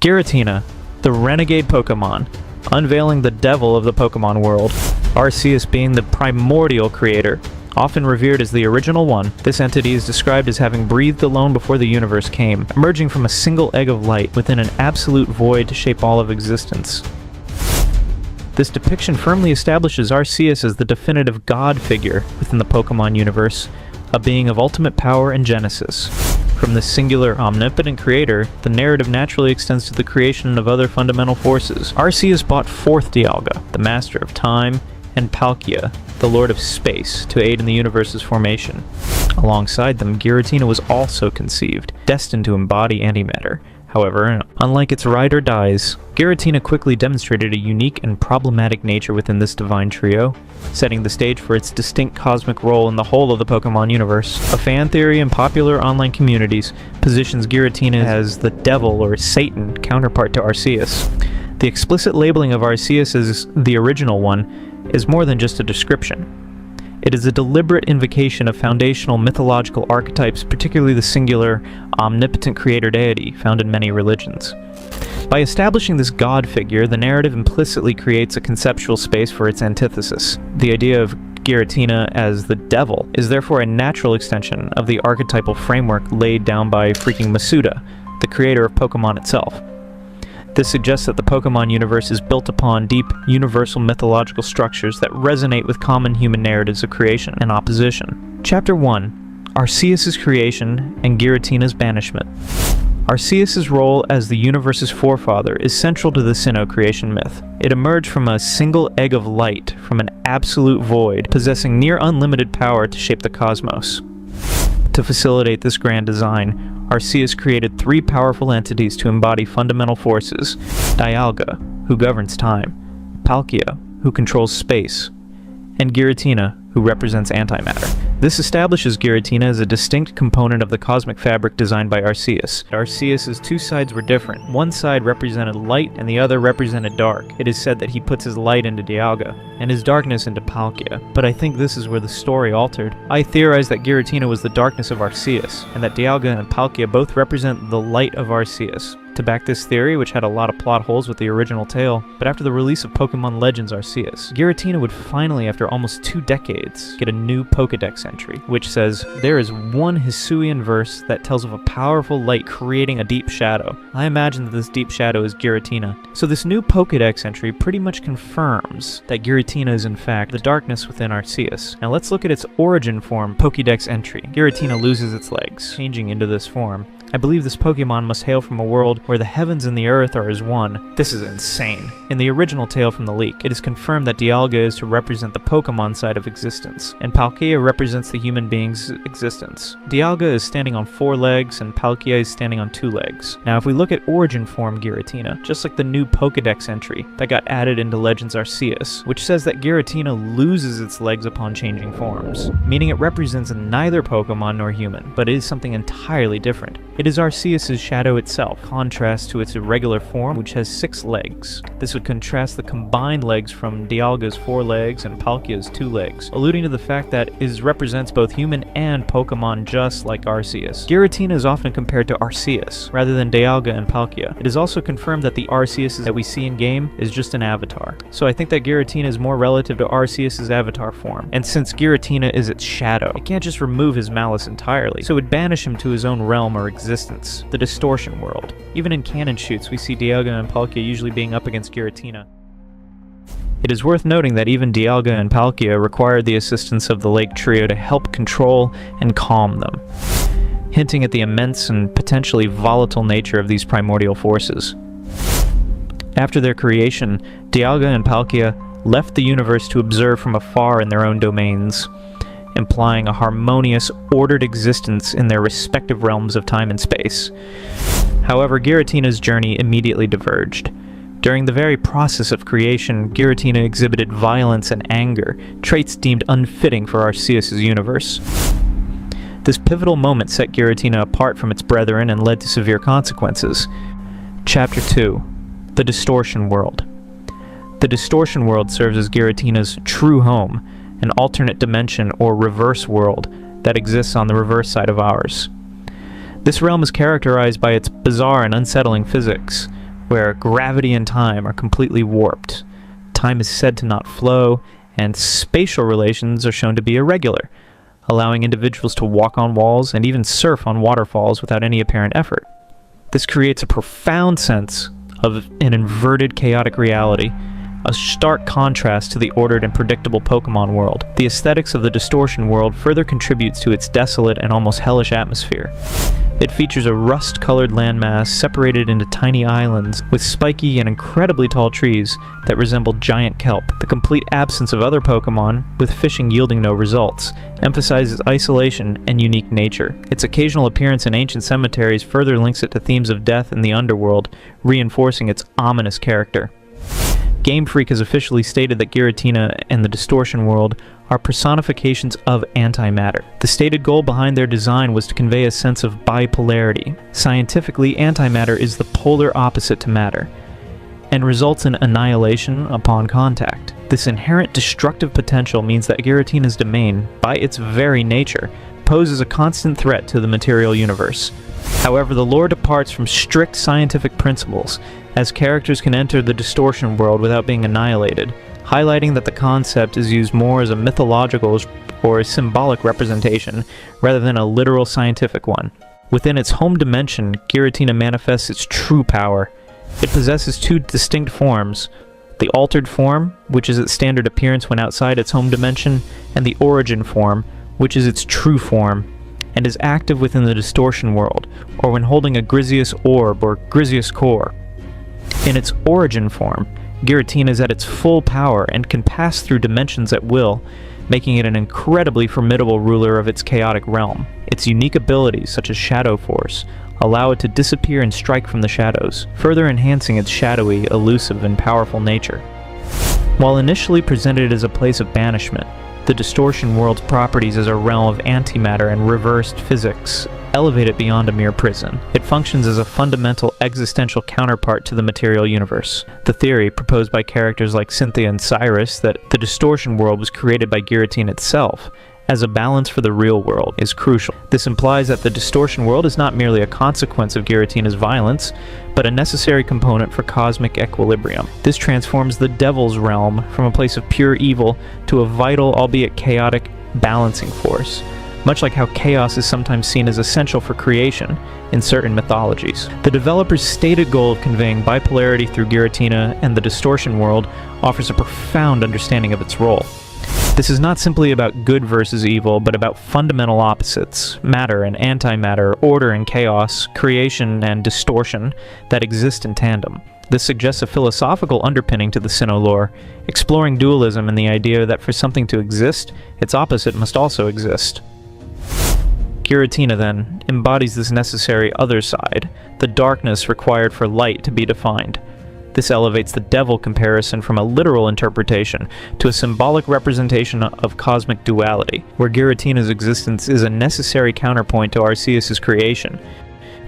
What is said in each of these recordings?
Giratina, the Renegade Pokémon, unveiling the devil of the Pokémon world. Arceus being the primordial creator. Often revered as the original one, this entity is described as having breathed alone before the universe came, emerging from a single egg of light within an absolute void to shape all of existence. This depiction firmly establishes Arceus as the definitive god figure within the Pokémon universe, a being of ultimate power and genesis. From this singular, omnipotent creator, the narrative naturally extends to the creation of other fundamental forces. Arceus brought forth Dialga, the master of time, and Palkia, the lord of space, to aid in the universe's formation. Alongside them, Giratina was also conceived, destined to embody antimatter. However, unlike its ride or dies, Giratina quickly demonstrated a unique and problematic nature within this divine trio, setting the stage for its distinct cosmic role in the whole of the Pokémon universe. A fan theory in popular online communities positions Giratina as the devil or Satan counterpart to Arceus. The explicit labeling of Arceus as the original one is more than just a description. It is a deliberate invocation of foundational mythological archetypes, particularly the singular, omnipotent creator deity found in many religions. By establishing this god figure, the narrative implicitly creates a conceptual space for its antithesis. The idea of Giratina as the devil is therefore a natural extension of the archetypal framework laid down by freaking Masuda, the creator of Pokémon itself. This suggests that the Pokémon universe is built upon deep, universal mythological structures that resonate with common human narratives of creation and opposition. Chapter 1. Arceus' creation and Giratina's banishment. Arceus' role as the universe's forefather is central to the Sinnoh creation myth. It emerged from a single egg of light from an absolute void, possessing near unlimited power to shape the cosmos. To facilitate this grand design, Arceus created three powerful entities to embody fundamental forces: Dialga, who governs time, Palkia, who controls space, and Giratina, who represents antimatter. This establishes Giratina as a distinct component of the cosmic fabric designed by Arceus. Arceus' two sides were different. One side represented light and the other represented dark. It is said that he puts his light into Dialga, and his darkness into Palkia. But I think this is where the story altered. I theorize that Giratina was the darkness of Arceus, and that Dialga and Palkia both represent the light of Arceus. To back this theory, which had a lot of plot holes with the original tale, but after the release of Pokémon Legends Arceus, Giratina would finally, after almost 2 decades, get a new Pokédex entry, which says, "There is one Hisuian verse that tells of a powerful light creating a deep shadow." I imagine that this deep shadow is Giratina. So this new Pokédex entry pretty much confirms that Giratina is in fact the darkness within Arceus. Now let's look at its origin form Pokédex entry. Giratina loses its legs, changing into this form. I believe this Pokemon must hail from a world where the heavens and the earth are as one. This is insane. In the original tale from the leak, it is confirmed that Dialga is to represent the Pokemon side of existence, and Palkia represents the human being's existence. Dialga is standing on 4 legs, and Palkia is standing on 2 legs. Now if we look at origin form Giratina, just like the new Pokédex entry that got added into Legends Arceus, which says that Giratina loses its legs upon changing forms, meaning it represents neither Pokemon nor human, but is something entirely different. It is Arceus' shadow itself, contrast to its irregular form, which has 6 legs. This would contrast the combined legs from Dialga's 4 legs and Palkia's 2 legs, alluding to the fact that it represents both human and Pokemon just like Arceus. Giratina is often compared to Arceus, rather than Dialga and Palkia. It is also confirmed that the Arceus that we see in-game is just an avatar. So I think that Giratina is more relative to Arceus' avatar form, and since Giratina is its shadow, it can't just remove his malice entirely, so it would banish him to his own realm or existence, the distortion world. Even in canon shoots, we see Dialga and Palkia usually being up against Giratina. It is worth noting that even Dialga and Palkia required the assistance of the Lake Trio to help control and calm them, hinting at the immense and potentially volatile nature of these primordial forces. After their creation, Dialga and Palkia left the universe to observe from afar in their own domains, implying a harmonious, ordered existence in their respective realms of time and space. However, Giratina's journey immediately diverged. During the very process of creation, Giratina exhibited violence and anger, traits deemed unfitting for Arceus' universe. This pivotal moment set Giratina apart from its brethren and led to severe consequences. Chapter 2. The Distortion World. The Distortion World serves as Giratina's true home, an alternate dimension or reverse world that exists on the reverse side of ours. This realm is characterized by its bizarre and unsettling physics, where gravity and time are completely warped. Time is said to not flow, and spatial relations are shown to be irregular, allowing individuals to walk on walls and even surf on waterfalls without any apparent effort. This creates a profound sense of an inverted chaotic reality, a stark contrast to the ordered and predictable Pokémon world. The aesthetics of the Distortion world further contributes to its desolate and almost hellish atmosphere. It features a rust-colored landmass separated into tiny islands with spiky and incredibly tall trees that resemble giant kelp. The complete absence of other Pokémon, with fishing yielding no results, emphasizes isolation and unique nature. Its occasional appearance in ancient cemeteries further links it to themes of death in the underworld, reinforcing its ominous character. Game Freak has officially stated that Giratina and the Distortion world are personifications of antimatter. The stated goal behind their design was to convey a sense of bipolarity. Scientifically, antimatter is the polar opposite to matter, and results in annihilation upon contact. This inherent destructive potential means that Giratina's domain, by its very nature, poses a constant threat to the material universe. However, the lore departs from strict scientific principles, as characters can enter the Distortion world without being annihilated, highlighting that the concept is used more as a mythological or a symbolic representation rather than a literal scientific one. Within its home dimension, Giratina manifests its true power. It possesses two distinct forms: the altered form, which is its standard appearance when outside its home dimension, and the origin form, which is its true form, and is active within the Distortion world, or when holding a Griseous orb or Griseous core. In its origin form, Giratina is at its full power and can pass through dimensions at will, making it an incredibly formidable ruler of its chaotic realm. Its unique abilities, such as Shadow Force, allow it to disappear and strike from the shadows, further enhancing its shadowy, elusive, and powerful nature. While initially presented as a place of banishment, the Distortion world's properties as a realm of antimatter and reversed physics elevate it beyond a mere prison. It functions as a fundamental existential counterpart to the material universe. The theory, proposed by characters like Cynthia and Cyrus, that the Distortion world was created by Giratina itself, as a balance for the real world, is crucial. This implies that the Distortion world is not merely a consequence of Giratina's violence, but a necessary component for cosmic equilibrium. This transforms the Devil's realm from a place of pure evil to a vital, albeit chaotic, balancing force, much like how chaos is sometimes seen as essential for creation in certain mythologies. The developer's stated goal of conveying bipolarity through Giratina and the Distortion world offers a profound understanding of its role. This is not simply about good versus evil, but about fundamental opposites, matter and antimatter, order and chaos, creation and distortion, that exist in tandem. This suggests a philosophical underpinning to the Sinnoh lore, exploring dualism and the idea that for something to exist, its opposite must also exist. Giratina, then, embodies this necessary other side, the darkness required for light to be defined. This elevates the devil comparison from a literal interpretation to a symbolic representation of cosmic duality, where Giratina's existence is a necessary counterpoint to Arceus' creation.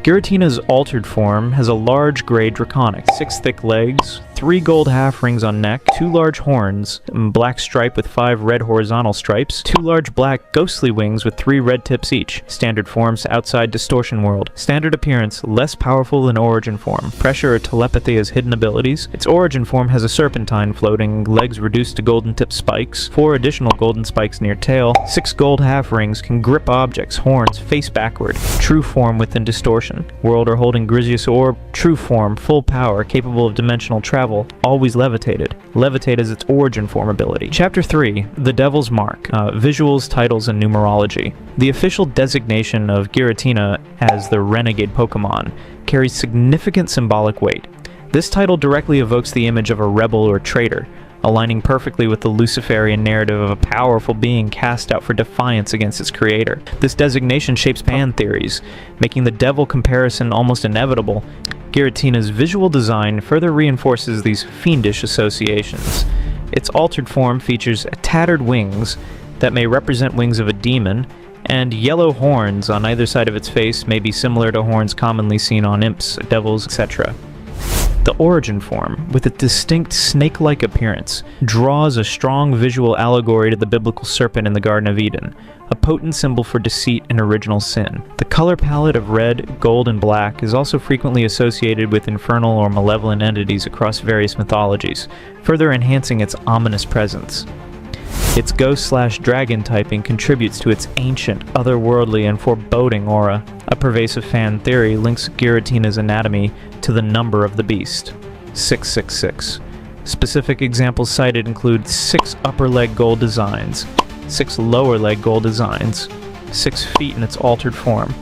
Giratina's altered form has a large gray draconic, 6 thick legs, 3 gold half rings on neck, 2 large horns, black stripe with 5 red horizontal stripes, 2 large black ghostly wings with 3 red tips each. Standard forms outside Distortion world. Standard appearance, less powerful than origin form. Pressure or telepathy as hidden abilities. Its origin form has a serpentine floating, legs reduced to golden tip spikes, 4 additional golden spikes near tail, 6 gold half rings, can grip objects, horns, face backward. True form within Distortion world or holding Griseous orb. True form, full power, capable of dimensional travel, always levitated. Levitate is its origin form ability. Chapter 3, The Devil's Mark. Visuals, titles, and numerology. The official designation of Giratina as the Renegade Pokémon carries significant symbolic weight. This title directly evokes the image of a rebel or traitor, aligning perfectly with the Luciferian narrative of a powerful being cast out for defiance against its creator. This designation shapes pan theories, making the devil comparison almost inevitable. Giratina's visual design further reinforces these fiendish associations. Its altered form features tattered wings that may represent wings of a demon, and yellow horns on either side of its face may be similar to horns commonly seen on imps, devils, etc. The origin form, with a distinct snake-like appearance, draws a strong visual allegory to the biblical serpent in the Garden of Eden, a potent symbol for deceit and original sin. The color palette of red, gold, and black is also frequently associated with infernal or malevolent entities across various mythologies, further enhancing its ominous presence. Its ghost/dragon typing contributes to its ancient, otherworldly, and foreboding aura. A pervasive fan theory links Giratina's anatomy to the number of the beast, 666. Specific examples cited include 6 upper leg gold designs, 6 lower leg gold designs, 6 feet in its altered form.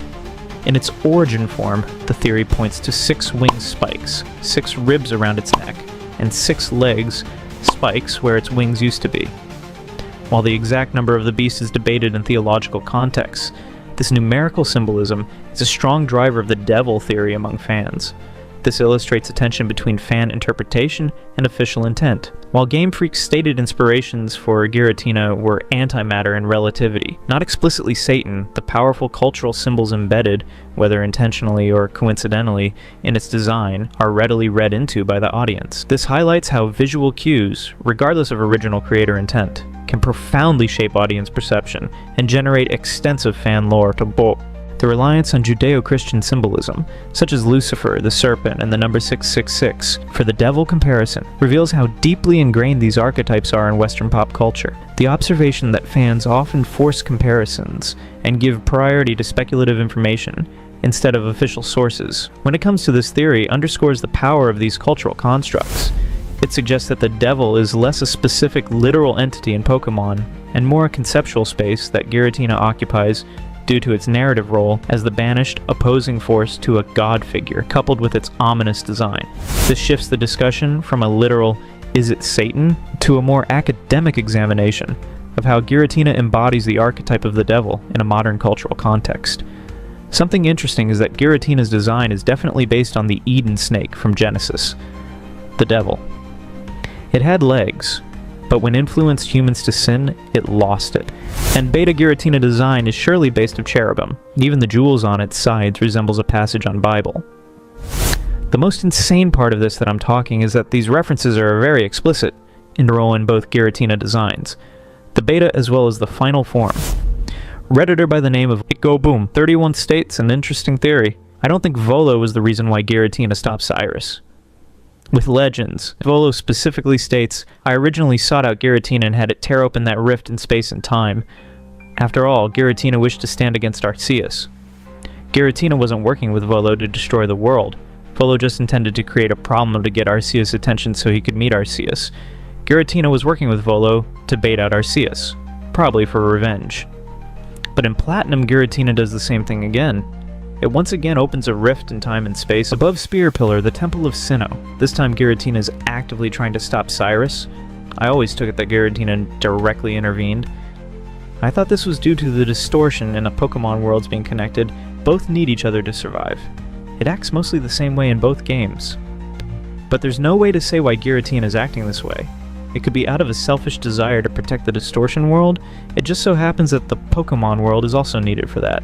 In its origin form, the theory points to 6 wing spikes, 6 ribs around its neck, and 6 legs, spikes where its wings used to be. While the exact number of the beast is debated in theological contexts, this numerical symbolism is a strong driver of the devil theory among fans. This illustrates a tension between fan interpretation and official intent. While Game Freak's stated inspirations for Giratina were antimatter and relativity, not explicitly Satan, the powerful cultural symbols embedded, whether intentionally or coincidentally, in its design are readily read into by the audience. This highlights how visual cues, regardless of original creator intent, can profoundly shape audience perception and generate extensive fan lore to boot. The reliance on Judeo-Christian symbolism, such as Lucifer, the serpent, and the number 666, for the devil comparison, reveals how deeply ingrained these archetypes are in Western pop culture. The observation that fans often force comparisons and give priority to speculative information instead of official sources, when it comes to this theory, underscores the power of these cultural constructs. It suggests that the devil is less a specific literal entity in Pokémon, and more a conceptual space that Giratina occupies due to its narrative role as the banished, opposing force to a god figure, coupled with its ominous design. This shifts the discussion from a literal, "is it Satan?" to a more academic examination of how Giratina embodies the archetype of the devil in a modern cultural context. Something interesting is that Giratina's design is definitely based on the Eden snake from Genesis, the devil. It had legs, but when influenced humans to sin, it lost it. And Beta Giratina design is surely based of cherubim. Even the jewels on its sides resembles a passage on Bible. The most insane part of this that I'm talking is that these references are very explicit in role in both Giratina designs, the beta as well as the final form. Redditor by the name of Go Boom 31 states an interesting theory. I don't think Volo was the reason why Giratina stopped Cyrus. With Legends, Volo specifically states, "I originally sought out Giratina and had it tear open that rift in space and time. After all, Giratina wished to stand against Arceus." Giratina wasn't working with Volo to destroy the world. Volo just intended to create a problem to get Arceus' attention so he could meet Arceus. Giratina was working with Volo to bait out Arceus, probably for revenge. But in Platinum, Giratina does the same thing again. It once again opens a rift in time and space above Spear Pillar, the Temple of Sinnoh. This time Giratina is actively trying to stop Cyrus. I always took it that Giratina directly intervened. I thought this was due to the distortion in a Pokemon worlds being connected. Both need each other to survive. It acts mostly the same way in both games. But there's no way to say why Giratina is acting this way. It could be out of a selfish desire to protect the distortion world. It just so happens that the Pokemon world is also needed for that.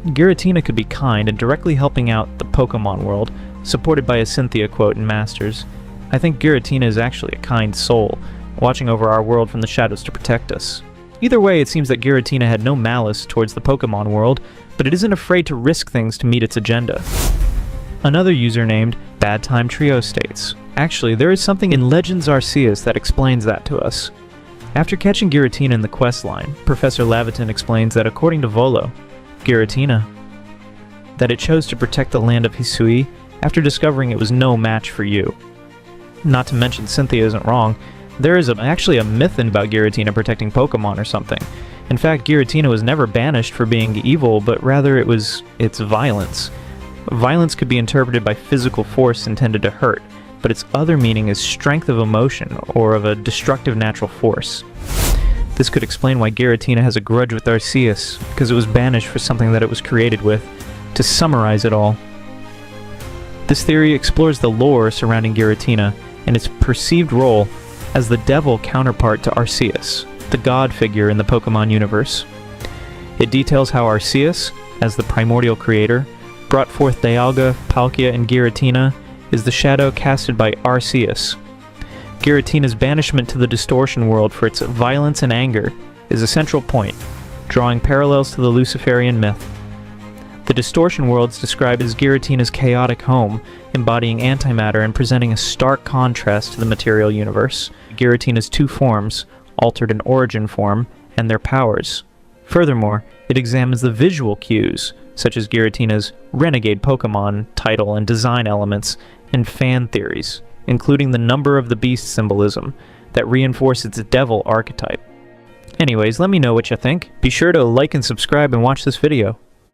Giratina could be kind and directly helping out the Pokemon world, supported by a Cynthia quote in Masters. I think Giratina is actually a kind soul, watching over our world from the shadows to protect us. Either way, it seems that Giratina had no malice towards the Pokemon world, but it isn't afraid to risk things to meet its agenda. Another user named Bad Time Trio states, "Actually, there is something in Legends Arceus that explains that to us." After catching Giratina in the quest line, Professor Laviton explains that according to Volo, Giratina, that it chose to protect the land of Hisui after discovering it was no match for you. Not to mention Cynthia isn't wrong, there is actually a myth about Giratina protecting Pokemon or something. In fact, Giratina was never banished for being evil, but rather it was its violence. Violence could be interpreted by physical force intended to hurt, but its other meaning is strength of emotion or of a destructive natural force. This could explain why Giratina has a grudge with Arceus, because it was banished for something that it was created with. To summarize it all, this theory explores the lore surrounding Giratina and its perceived role as the devil counterpart to Arceus, the god figure in the Pokemon universe. It details how Arceus, as the primordial creator, brought forth Dialga, Palkia, and Giratina is the shadow casted by Arceus. Giratina's banishment to the distortion world for its violence and anger is a central point, drawing parallels to the Luciferian myth. The distortion worlds described as Giratina's chaotic home, embodying antimatter and presenting a stark contrast to the material universe. Giratina's two forms, altered and origin form, and their powers. Furthermore, it examines the visual cues, such as Giratina's Renegade Pokémon title and design elements, and fan theories, including the number of the beast symbolism, that reinforce its devil archetype. Anyways, let me know what you think. Be sure to like and subscribe and watch this video.